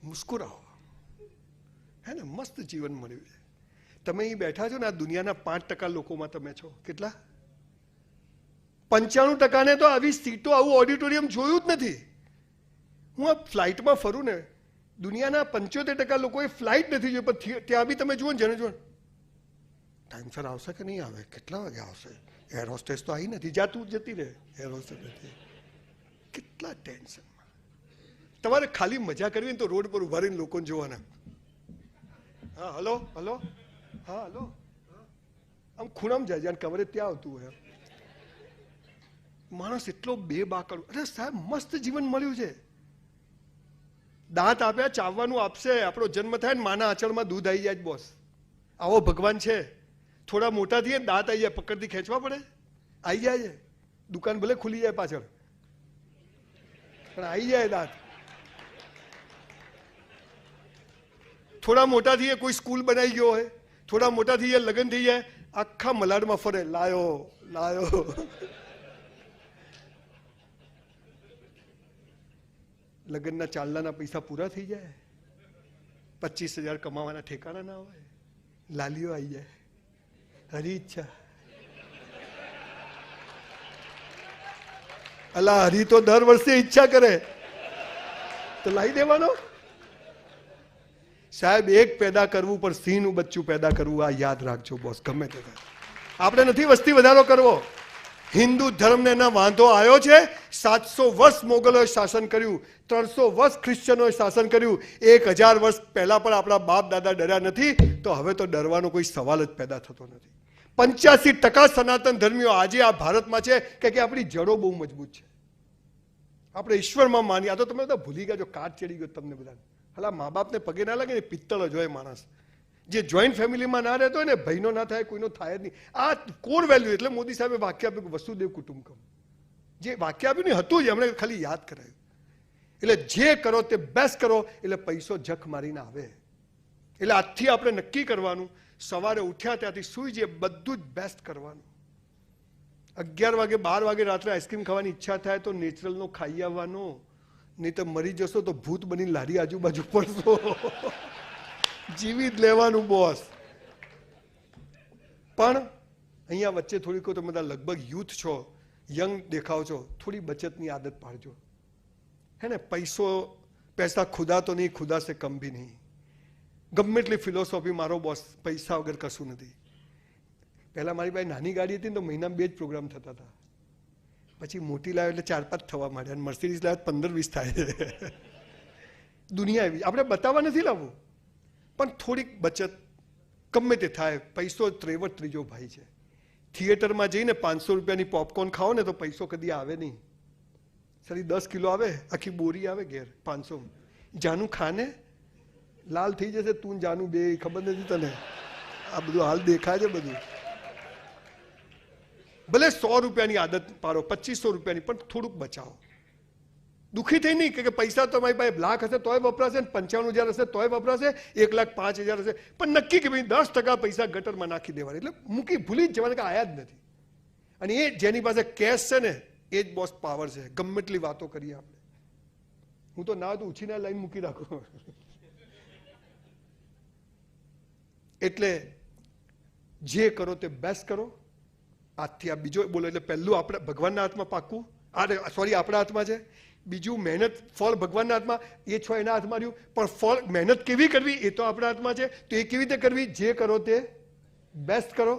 મુસ્કુરાવો, હે ને? મસ્ત જીવન મળ્યું છે. તમે અહીં બેઠા છો ને, આ દુનિયાના 5% લોકોમાં તમે છો. કેટલા? 95% તો આવી સીટો, આવું ઓડિટોરિયમ જોયું જ નથી. હું આ ફ્લાઇટમાં ફરું ને, દુનિયાના 75% લોકોએ ફ્લાઇટ નથી જોઈ, પણ ત્યાં બી તમે જુઓ ને, જેને જુઓ ટાઈમસર આવશે કે નહીં આવે, કેટલા વાગે આવશે, એર હોસ્ટેસ તો આવી નથી, જા તું જતી રહે, એર હોસ્ટેસ નથી. કેટલા ટેન્શનમાં. તમારે ખાલી મજા કરવી ને તો રોડ પર ઉભા રહીને લોકોને જોવાના. હા હલો હલો, હા હલો, આમ ખૂણામાં જાય, જ્યાં કવરેજ ત્યાં આવતું હોય. માણસ એટલો બેબાકડ. અરે સાહેબ, મસ્ત જીવન મળ્યું છે. દાંત આપ્યા, ચાવવાનું આપશે. આપણો જન્મ થાય ને માના આંચળમાં દૂધ આવી જાય બોસ. આવો ભગવાન છે. થોડા મોટા થઈએ દાંત આવી જાય, પકડથી ખેંચવા પડે, આવી જાય છે. દુકાન ભલે ખુલી જાય પાછળ, પણ આવી જાય દાંત. થોડા મોટા થઈએ, કોઈ સ્કૂલ બનાવી ગયો હોય, થોડા મોટા થઈએ, લગ્ન થઈ જાય, આખા મલાડમાં ફરે, લાયો લાયો. લગ્નના ચાલનાના પૈસા પૂરા થઈ જાય, 25,000 કમાવાના ઠેકાણા ના હોય, લાલીઓ આવી જાય. હરી ઈચ્છા. અલા, હરી તો દર વર્ષે ઈચ્છા કરે તો લાવી દેવાનો. સાહેબ, એક પેદા કરવું પણ સિંહનું બચ્ચું પેદા કરવું, આ યાદ રાખજો બોસ. ગમે તે થાય, આપણે નથી વસ્તી વધારો કરવો. હિન્દુ ધર્મને ના વાંધો આવ્યો છે. 700 વર્ષ મોગલોએ શાસન કર્યું, 300 વર્ષ ખ્રિશ્ચનોએ શાસન કર્યું, 1000 વર્ષ પહેલા પણ આપણા બાપ દાદા ડર્યા નથી, તો હવે તો ડરવાનો કોઈ સવાલ જ પેદા થતો નથી. 85% સનાતન ધર્મીઓ આજે આ ભારતમાં છે કે આપણી જડો બહુ મજબૂત છે. આપણે ઈશ્વરમાં માની. આ તો તમે બધા ભૂલી ગયા છો, કાટ ચડી ગયો તમને બધાને. હલા મા બાપને પગે ના લાગે ને, પિત્તળ જ હોય માણસ. જે જોઈન્ટ ફેમિલીમાં ના રહેતો હોય ને, ભાઈનો ના થાય, કોઈનો થાય જ નહીં. આ કોર વેલ્યુ. એટલે મોદી સાહેબે વાક્ય આપ્યું, વસુદેવ કુટુંબકમ. જે વાક્ય આપ્યું ને હતું જ, એમણે ખાલી યાદ કરાયું. એટલે જે કરો તે બેસ્ટ કરો, એટલે પૈસો જખ મારીને આવે. એટલે આજથી આપણે નક્કી કરવાનું, સવારે ઉઠ્યા ત્યાંથી સુઈ જઈએ, બધું જ બેસ્ટ કરવાનું. 11 વાગે 12 વાગે રાત્રે આઈસ્ક્રીમ ખાવાની ઈચ્છા થાય તો નેચરલનો ખાઈ આવવાનો, નહીં તો મરી જશો તો ભૂત બની લારી આજુબાજુ પડશો. જીવી જ લેવાનું બોસ. પણ અહીંયા વચ્ચે થોડીક, તમે બધા લગભગ યુથ છો, યંગ દેખાવ છો, થોડી બચતની આદત પાડજો, હે ને? પૈસા ખુદા તો નહીં, ખુદા સે કમ ભી નહીં. ગમે એટલી ફિલોસોફી મારો બોસ, પૈસા વગર કશું નથી. પહેલા મારી પાસે નાની ગાડી હતી ને તો મહિનામાં 2 જ પ્રોગ્રામ થતા હતા. પછી મોટી લાવ્યો એટલે 4-5 થવા માંડ્યા, અને મર્સિડીઝ લાવ્યો 15-20 થાય છે. દુનિયા એવી. આપણે બતાવવા નથી લાવવું, પણ થોડીક બચત ગમે તે થાય. પૈસો ત્રેવડ ત્રીજો ભાઈ છે. થિયેટરમાં જઈને 500 રૂપિયાની પોપકોર્ન ખાઓ ને તો પૈસો કદી આવે નહીં. સરી 10 કિલો આવે, આખી બોરી આવે ઘેર 500. જાનું ખાને લાલ થઈ જશે, તું જાનું બે, ખબર નથી તને? આ બધું હાલ દેખાય છે બધું. ભલે 100 રૂપિયાની આદત પાડો, 2500 રૂપિયાની, પણ થોડુંક બચાવો. દુઃખી થઈ નહીં કે પૈસા તો મારી પાસે લાખ હશે તોય વપરાશે, 95,000 હશે તોય વપરાશે, 1,05,000 હશે, પણ નક્કી કે ભાઈ 10% પૈસા ગટરમાં નાખી દેવાના. એટલે મૂકી ભૂલી જ જવાના કે આયા જ નથી. અને એ જેની પાસે કેશ છે ને, એ જ બોસ પાવર છે. ગમે એટલી વાતો કરીએ આપણે. હું તો ના તો ઉછીને લાઈન મૂકી રાખું. એટલે જે કરો તે બેસ્ટ કરો. આજથી આ બીજો બોલો, એટલે પહેલું આપણે ભગવાનના હાથમાં પાક્કું, આપણા હાથમાં છે. બીજું મહેનત, ફળ ભગવાનના હાથમાં, એ છો એના હાથમાં રહ્યું, પણ ફળ મહેનત કેવી કરવી એ તો આપણા હાથમાં છે. તો એ કેવી રીતે કરવી? જે કરો તે બેસ્ટ કરો.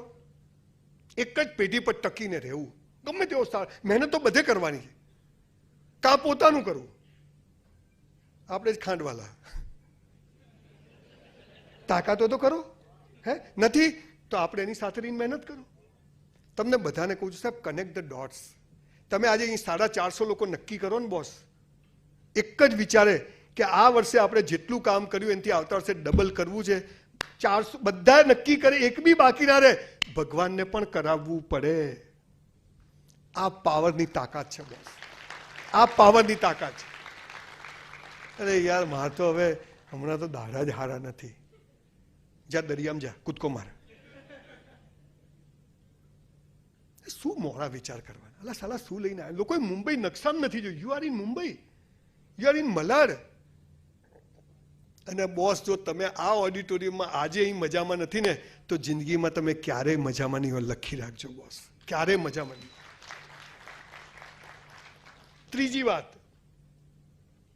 એક જ પેઢી પર ટકીને રહેવું. ગમે તેવો મહેનત તો બધે કરવાની છે. કાં પોતાનું કરવું, આપણે જ ખાંડવાલા. તાકાતો તો કરો, હે નથી તો આપણે એની સાથે રહીને મહેનત કરો. તમને બધાને કહું છું સાહેબ, કનેક્ટ ધ ડોટ્સ. તમે આજે અહીં 450 લોકો નક્કી કરો ને બોસ, એક જ વિચારે કે આ વર્ષે આપણે જેટલું કામ કર્યું એનાથી આવતા વર્ષે ડબલ કરવું છે. 400 બધા નક્કી કરે, એક બી બાકી ના રહે. ભગવાનને પણ કરાવવું પડે. આ પાવરની તાકાત છે બોસ, આ પાવરની તાકાત છે. અરે યાર, માર તો હવે હમણાં તો દાડા જ હારા નથી. જા દરિયામાં જા, કૂદકો માર. શું મોડા વિચાર કરવાના? અલા સાલા શું લઈને આવ્યા? લોકોએ મુંબઈ નકશામાં નથી જોયું. You are in Mumbai, you are in Malad. અને બોસ, જો તમે આ ઓડિટોરિયમમાં આજે અહીં મજામાં નથી ને, તો જિંદગીમાં તમે ક્યારેય મજામાં નહીં હોય. લખી રાખજો બોસ, ક્યારેય મજામાં નહીં. ત્રીજી વાત,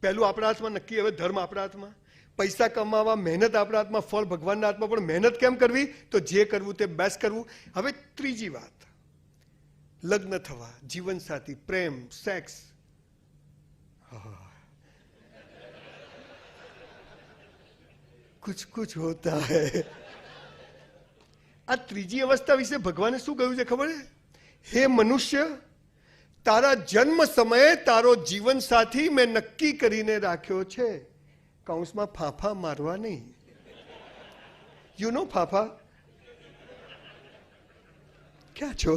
પહેલું આપણા હાથમાં નક્કી, હવે ધર્મ આપણા હાથમાં, પૈસા કમાવા, મહેનત આપણા હાથમાં, ફળ ભગવાનના હાથમાં. પણ મહેનત કેમ કરવી? તો જે કરવું તે બેસ્ટ કરવું. હવે ત્રીજી વાત, લગ્ન થવા, જીવનસાથી, પ્રેમ, સેક્સ. કુછ કુછ હોતા હૈ. આ ત્રીજી અવસ્થા વિશે ભગવાને શું કહ્યું છે ખબર છે? હે મનુષ્ય, તારા જન્મ સમયે તારો જીવન સાથી મેં નક્કી કરીને રાખ્યો છે. કૌંસમાં ફાંફા મારવા નહીં. યુ નો ફાંફા? ક્યાં છો?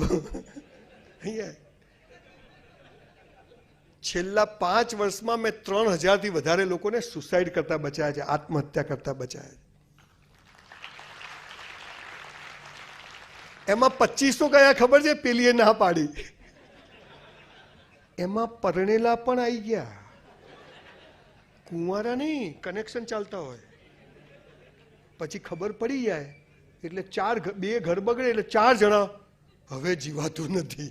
અહીંયા. છેલ્લા 5 વર્ષમાં મેં 3000 થી વધારે લોકોને સુસાઇડ કરતા બચાયા છે, આત્મહત્યા કરતા બચાયા છે. એમાં 2500 કયા ખબર છે? પેલીએ ના પાડી. એમાં પરણેલા પણ આવી ગયા, કુંવારા નહીં, કનેક્શન ચાલતા હોય. પછી ખબર પડી જાય એટલે 2 ઘર બગડે એટલે 4 જણા હવે જીવાતું નથી.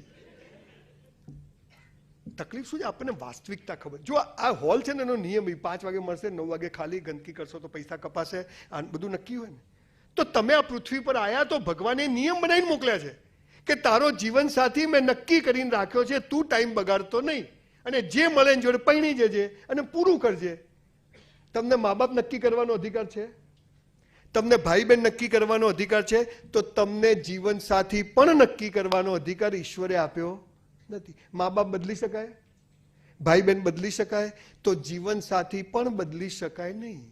તકલીફ શું છે? આપણને વાસ્તવિકતા ખબર. જો આ હોલ છે ને, એનો નિયમ 5 વાગે મળશે, 9 વાગે ખાલી. ગંદકી કરશો તો પૈસા કપાશે, આ બધું નક્કી હોય ને. તો તમે આ પૃથ્વી પર આવ્યા તો ભગવાને નિયમ બનાવીને મોકલ્યા છે કે તારો જીવન સાથી મેં નક્કી કરીને રાખ્યો છે, તું ટાઈમ બગાડતો નહીં, અને જે મળે એની જોડે પૈણી જજે અને પૂરું કરજે. તમને મા બાપ નક્કી કરવાનો અધિકાર છે, તમને ભાઈ બહેન નક્કી કરવાનો અધિકાર છે, તો તમને જીવન સાથી પણ નક્કી કરવાનો અધિકાર ઈશ્વરે આપ્યો નથી. મા બાપ બદલી શકાય, ભાઈ બહેન બદલી શકાય, તો જીવન સાથી પણ બદલી શકાય નહીં.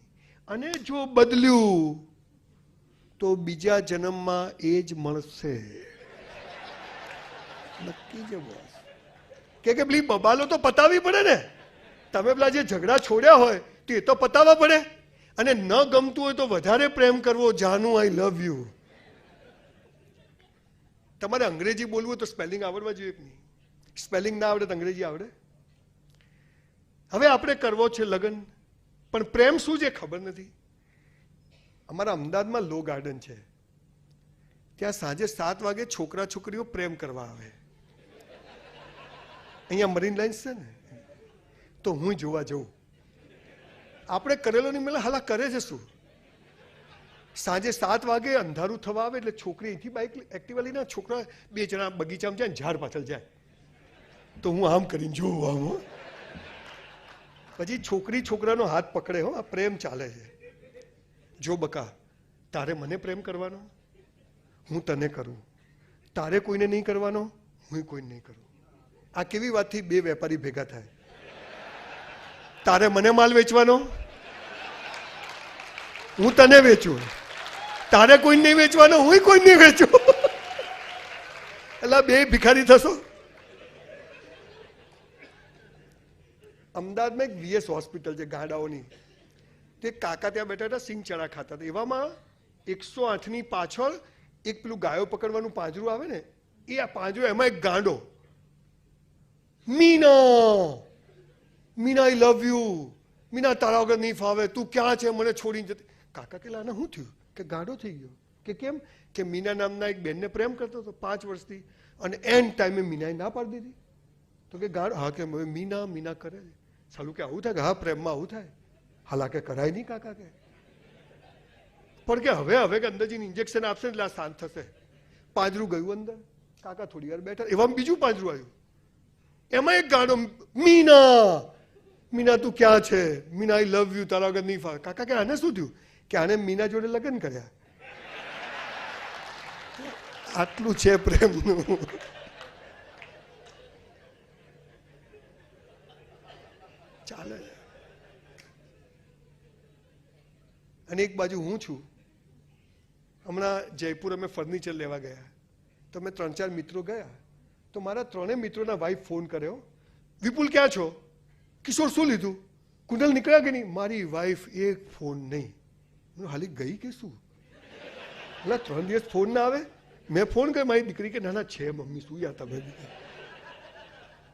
અને જો બદલ્યું તો બીજા જન્મમાં એ જ મળશે. નક્કી છે બોસ. કે પેલી બબાલો તો પતાવી પડે ને. તમે પેલા જે ઝઘડા છોડ્યા હોય તે તો પતાવવા પડે. અને ન ગમતું હોય તો વધારે પ્રેમ કરવો. જાનુ, આઈ લવ યુ. તમારે અંગ્રેજી બોલવું હોય તો સ્પેલિંગ આવડવા જોઈએ કે નહીં? સ્પેલિંગ ના આવડે તો અંગ્રેજી આવડે? હવે આપણે કરવો છે લગ્ન, પણ પ્રેમ શું છે ખબર નથી. અમારા અમદાવાદમાં લો ગાર્ડન છે, ત્યાં સાંજે 7 વાગે છોકરા છોકરીઓ પ્રેમ કરવા આવે. અહીંયા મરીન લાઇન્સ છે ને, તો હું જોવા જઉં. આપણે કરેલો નહીં મળે, હાલા કરે છે શું? સાંજે 7 વાગે અંધારું થવા આવે એટલે છોકરી અહીંથી બાઇક એક્ટિવા લઈને, છોકરા 2 જણા બગીચામાં જાય ને ઝાડ પાછળ જાય. તો હું આમ કરીને જોઉં આમ. પછી છોકરી છોકરાનો હાથ પકડે. હો, આ પ્રેમ ચાલે છે. જો બકા, તારે મને પ્રેમ કરવાનો, હું તને કરું. તારે કોઈને નહીં કરવાનો, હું કોઈને નહીં કરું. આ કેવી વાતથી 2 વેપારી ભેગા થાય? તારે મને માલ વેચવાનો, હું તને વેચું. તારે કોઈ નહીં વેચવાનો, હું કોઈ નહીં વેચું. એટલે 2 ભિખારી થશો. અમદાવાદમાં એક VS હોસ્પિટલ છે ગાડાઓની. તે કાકા ત્યાં બેઠા હતા, સિંગ ચણા ખાતા હતા. એવામાં 108ની પાછળ એક પેલું ગાયો પકડવાનું પાંજરું આવે ને, એ આ પાંજરું, એમાં એક ગાંડો. મીના, મીના આઈ લવ યુ, મીના તારા વગર નહીં ફાવે, તું ક્યાં છે, મને છોડીને જતી. કાકા કે લાના શું થયું? કે ગાંડો થઈ ગયો. કે કેમ? કે મીના નામના એક બેનને પ્રેમ કરતો હતો 5 વર્ષથી, અને એન્ડ ટાઈમે મીનાએ ના પાડી દીધી. તો કે ગાંડો? હા, કે મીના મીના કરે છે. સાલું કે આવું થાય? કે હા, પ્રેમમાં આવું થાય. હાલા કે કરાય નહીં કાકા કે. પણ કે હવે કે અંદર જઈને ઇન્જેક્શન આપશે એટલે આ શાંત થશે. પાંજરું ગયું અંદર, કાકા થોડી વાર બેઠા. એવામાં બીજું પાંજરું આવ્યું, એમાં એક ગાંડો. મીના, મીના તું ક્યાં છે? મીના આઈ લવ યુ, તારા વગર નહીં ફાવે. કાકા કે આને શું થયું? કે આને મીના જોડે લગ્ન કર્યા. આટલું છે પ્રેમનું. ચાલે. અને એક બાજુ હું છું. હમણાં જયપુર અમે ફર્નિચર લેવા ગયા, તો અમે 3-4 મિત્રો ગયા. તો મારા 3 મિત્રોના વાઈફ ફોન કર્યો, વિપુલ ક્યાં છો? કિશોર શું લીધું? કુંડલ નીકળ્યા કે નહીં? મારી વાઈફ એક ફોન નહીં. હાલી ગઈ કે શું? એટલે 3 દિવસ ફોન ના આવે. મેં ફોન કર્યો, મારી દીકરી કે ના છે મમ્મી, શું યાર તમે?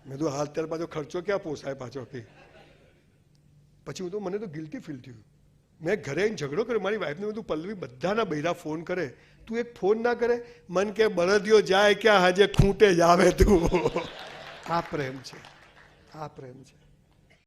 મેં તો હાલ ત્યારે પાછો ખર્ચો ક્યાં પોસાય પાછો કે. પછી હું તો મને તો ગિલ્ટી ફીલ થયું. મેં ઘરે આવીને ઝઘડો કર્યો, મારી વાઈફને બધું, પલ્લવી બધાના બૈરા ફોન કરે, તું એક ફોન ના કરે? મન કે બળદિયો જાય ક્યાં, હાજે ખૂંટે જ આવે તું. આ પ્રેમ છે, આ પ્રેમ છે.